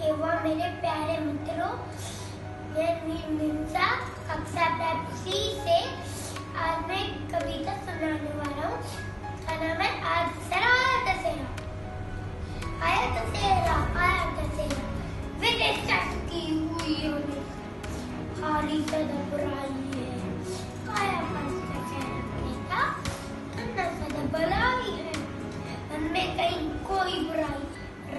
एवं मेरे प्यारे मित्रों, कक्षा पेप्सी से आज मैं कविता सुनाने वाला हूँ। उसका नाम है आज दशहरा। आया दशहरा विदेश की हुई होने खाली सदा बुराई है। आया दशहरा सदा भलाई है। मन में कहीं कोई बुराई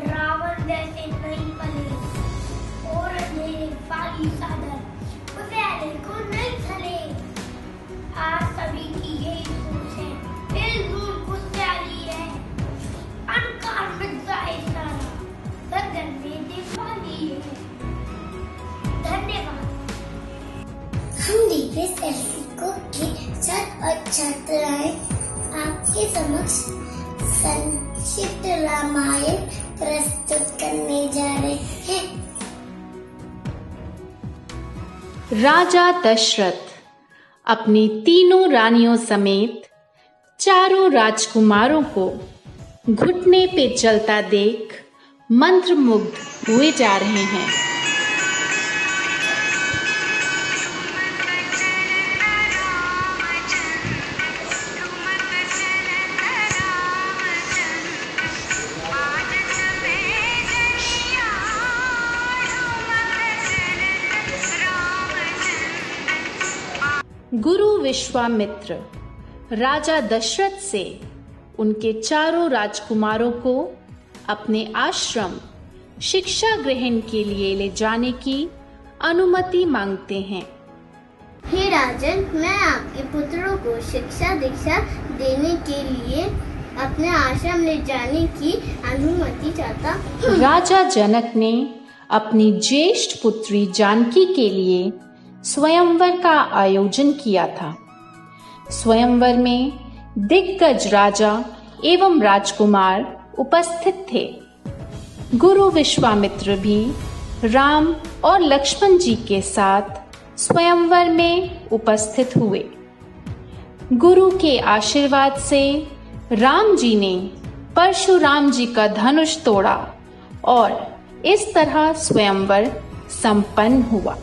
रावण जैसे नहीं पले और अंधेरे वाली सादर उजाले को नहीं चले। आज सभी की यही सोच है, दिल खुशहाली है, अनकार मिट जाए सारा, बदन में दिवाली है। धन्यवाद। हम दिव्य सेल्फी को के छात्र और छात्राएं आपके समक्ष संक्षिप्त रामायण प्रस्तुत करने जा रहे हैं। राजा दशरथ अपनी तीनों रानियों समेत चारों राजकुमारों को घुटने पे चलता देख मंत्रमुग्ध हुए जा रहे हैं। गुरु विश्वामित्र राजा दशरथ से उनके चारों राजकुमारों को अपने आश्रम शिक्षा ग्रहण के लिए ले जाने की अनुमति मांगते हैं। हे राजन, मैं आपके पुत्रों को शिक्षा दीक्षा देने के लिए अपने आश्रम ले जाने की अनुमति चाहता हूँ। राजा जनक ने अपनी ज्येष्ठ पुत्री जानकी के लिए स्वयंवर का आयोजन किया था। स्वयंवर में दिग्गज राजा एवं राजकुमार उपस्थित थे। गुरु विश्वामित्र भी राम और लक्ष्मण जी के साथ स्वयंवर में उपस्थित हुए। गुरु के आशीर्वाद से राम जी ने परशुराम जी का धनुष तोड़ा और इस तरह स्वयंवर संपन्न हुआ।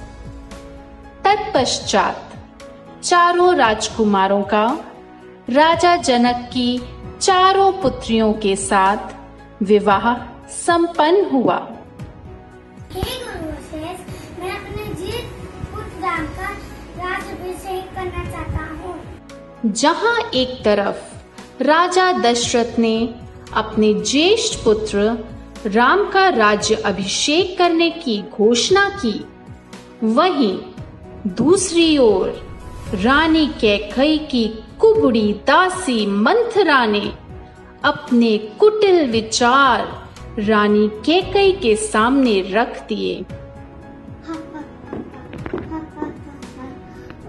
तत्पश्चात चारों राजकुमारों का राजा जनक की चारों पुत्रियों के साथ विवाह संपन्न हुआ। हे गुरुश्रेष्ठ, मैं अपने ज्येष्ठ पुत्र राम का राज्याभिषेक करना चाहता हूँ। जहाँ एक तरफ राजा दशरथ ने अपने ज्येष्ठ पुत्र राम का राज्य अभिषेक करने की घोषणा की, वहीं दूसरी ओर रानी कैकेयी की कुबड़ी दासी मंथरा ने अपने कुटिल विचार रानी कैकेयी के सामने रख दिए।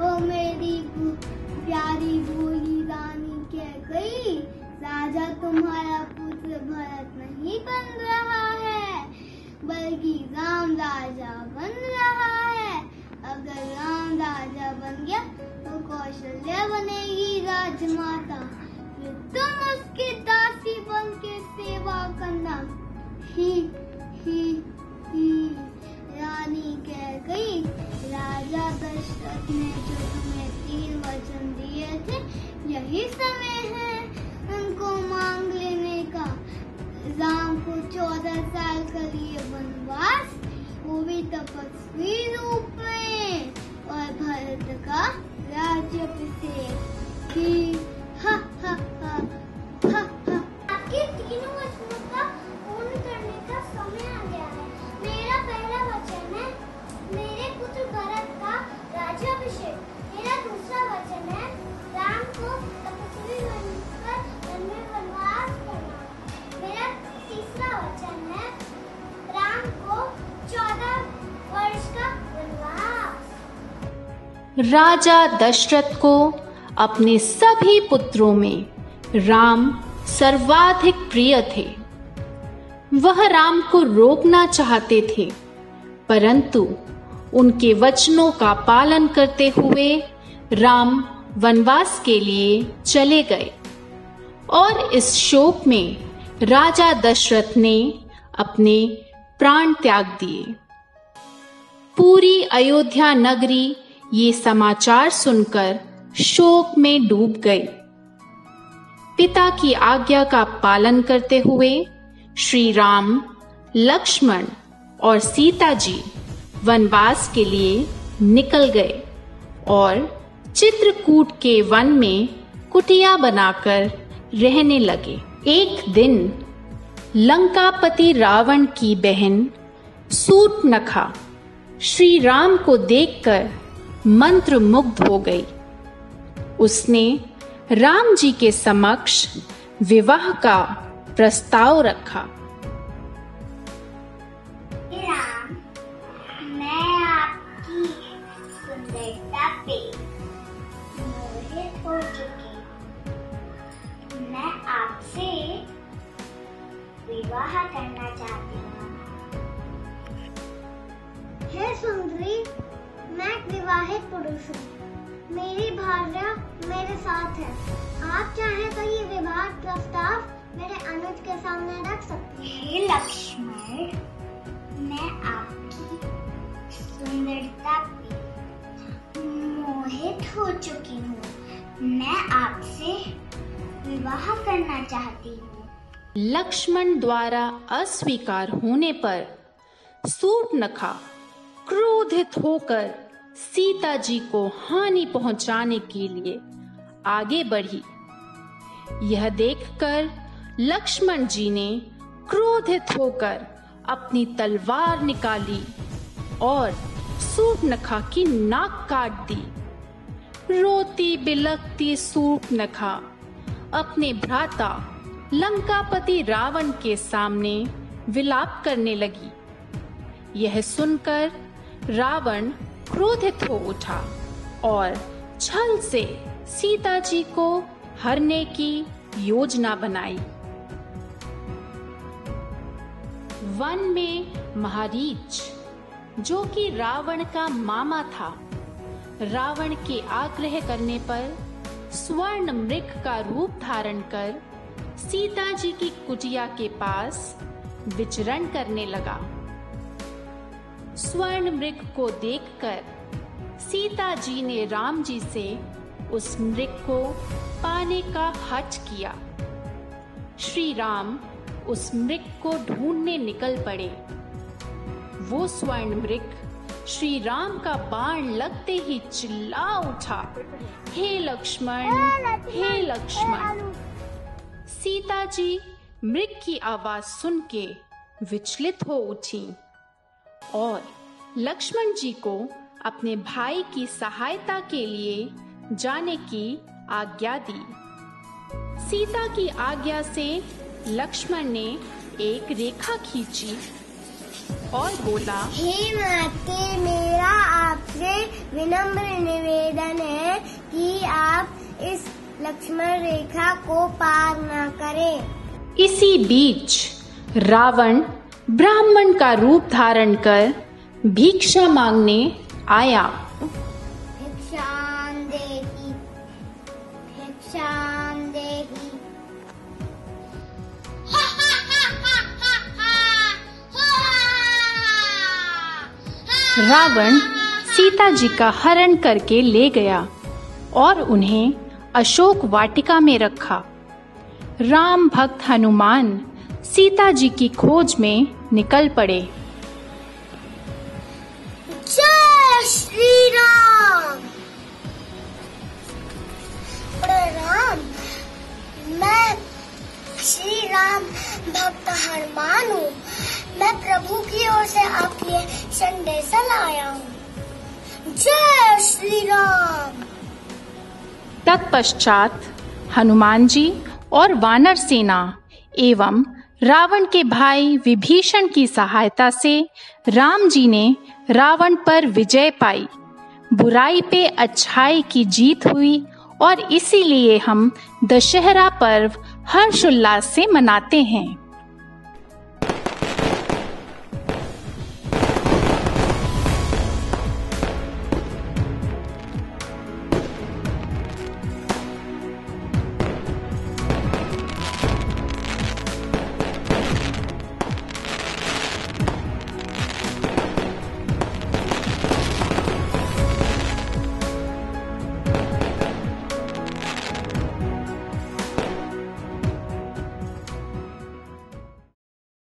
ओ मेरी प्यारी भोली रानी कैकेयी, राजा तुम्हारा पुत्र भरत नहीं बन रहा है, बल्कि राम राजा बन रहा है। अगर राम राजा बन गया तो कौशल्या बनेगी राजमाता, फिर तुम उसकी दासी बन के सेवा करना। ही रानी कैकेयी, राजा दशरथ ने जो तुम्हें 3 वचन दिए थे, यही समय है उनको मांग लेने का। राम को 14 साल का लिए वनवास, वो भी तपस्वी रूप में, और भरत का राज्याभिषेक। आपके तीनों वचनों का पूर्ण करने का समय आ गया है। मेरा पहला वचन है मेरे पुत्र भरत का राज्याभिषेक। मेरा दूसरा वचन है राम को तपस्वी बनकर वन में वनवास करना। मेरा तीसरा वचन है राम को राजा दशरथ को अपने सभी पुत्रों में राम सर्वाधिक प्रिय थे। वह राम को रोकना चाहते थे, परंतु उनके वचनों का पालन करते हुए राम वनवास के लिए चले गए और इस शोक में राजा दशरथ ने अपने प्राण त्याग दिए। पूरी अयोध्या नगरी ये समाचार सुनकर शोक में डूब गई। पिता की आज्ञा का पालन करते हुए श्री राम, लक्ष्मण और सीता जी वनवास के लिए निकल गए और चित्रकूट के वन में कुटिया बनाकर रहने लगे। एक दिन लंकापति रावण की बहन सूर्पनखा श्री राम को देखकर मंत्रमुग्ध हो गई। उसने राम जी के समक्ष विवाह का प्रस्ताव रखा। राम, मैं आपकी सुंदरता पे मोहित हो चुकी। मैं आपसे विवाह करना चाहती हूँ। हे सुंदरी, मैं एक विवाहित पुरुष हूँ। मेरी भार्या मेरे साथ है। आप चाहें तो ये विवाह प्रस्ताव मेरे अनुज के सामने रख सकते हैं। हे लक्ष्मण, मैं आपकी सुंदरता पे मोहित हो चुकी हूँ। मैं आपसे विवाह करना चाहती हूँ। लक्ष्मण द्वारा अस्वीकार होने पर सूर्पनखा क्रोधित होकर सीता जी को हानि पहुंचाने के लिए आगे बढ़ी। यह देखकर लक्ष्मण जी ने क्रोधित होकर अपनी तलवार निकाली और सूर्पनखा की नाक काट दी। रोती बिलखती सूर्पनखा अपने भ्राता लंकापति रावण के सामने विलाप करने लगी। यह सुनकर रावण क्रोधित हो उठा और छल से सीता जी को हरने की योजना बनाई। वन में महारीच, जो कि रावण का मामा था, रावण के आग्रह करने पर स्वर्ण मृग का रूप धारण कर सीता जी की कुटिया के पास विचरण करने लगा। स्वर्ण मृग को देखकर सीता जी ने राम जी से उस मृग को पाने का हठ किया। श्री राम उस मृग को ढूंढने निकल पड़े। वो स्वर्ण मृग श्री राम का बाण लगते ही चिल्ला उठा, हे लक्ष्मण, हे लक्ष्मण। सीता जी मृग की आवाज सुन के विचलित हो उठी और लक्ष्मण जी को अपने भाई की सहायता के लिए जाने की आज्ञा दी। सीता की आज्ञा से लक्ष्मण ने एक रेखा खींची और बोला, हे माते, मेरा आपसे विनम्र निवेदन है कि आप इस लक्ष्मण रेखा को पार न करें। इसी बीच रावण ब्राह्मण का रूप धारण कर भिक्षा मांगने आया। भिक्षां देहि, भिक्षां देहि। रावण सीता जी का हरण करके ले गया और उन्हें अशोक वाटिका में रखा। राम भक्त हनुमान सीता जी की खोज में निकल पड़े। जय श्री राम। प्रणाम, मैं श्री राम भक्त हनुमान हूँ। मैं प्रभु की ओर से आपके लिए संदेशा लाया हूँ। जय श्री राम। तत्पश्चात हनुमान जी और वानर सेना एवं रावण के भाई विभीषण की सहायता से राम जी ने रावण पर विजय पाई। बुराई पे अच्छाई की जीत हुई और इसीलिए हम दशहरा पर्व हर्षोल्लास से मनाते हैं।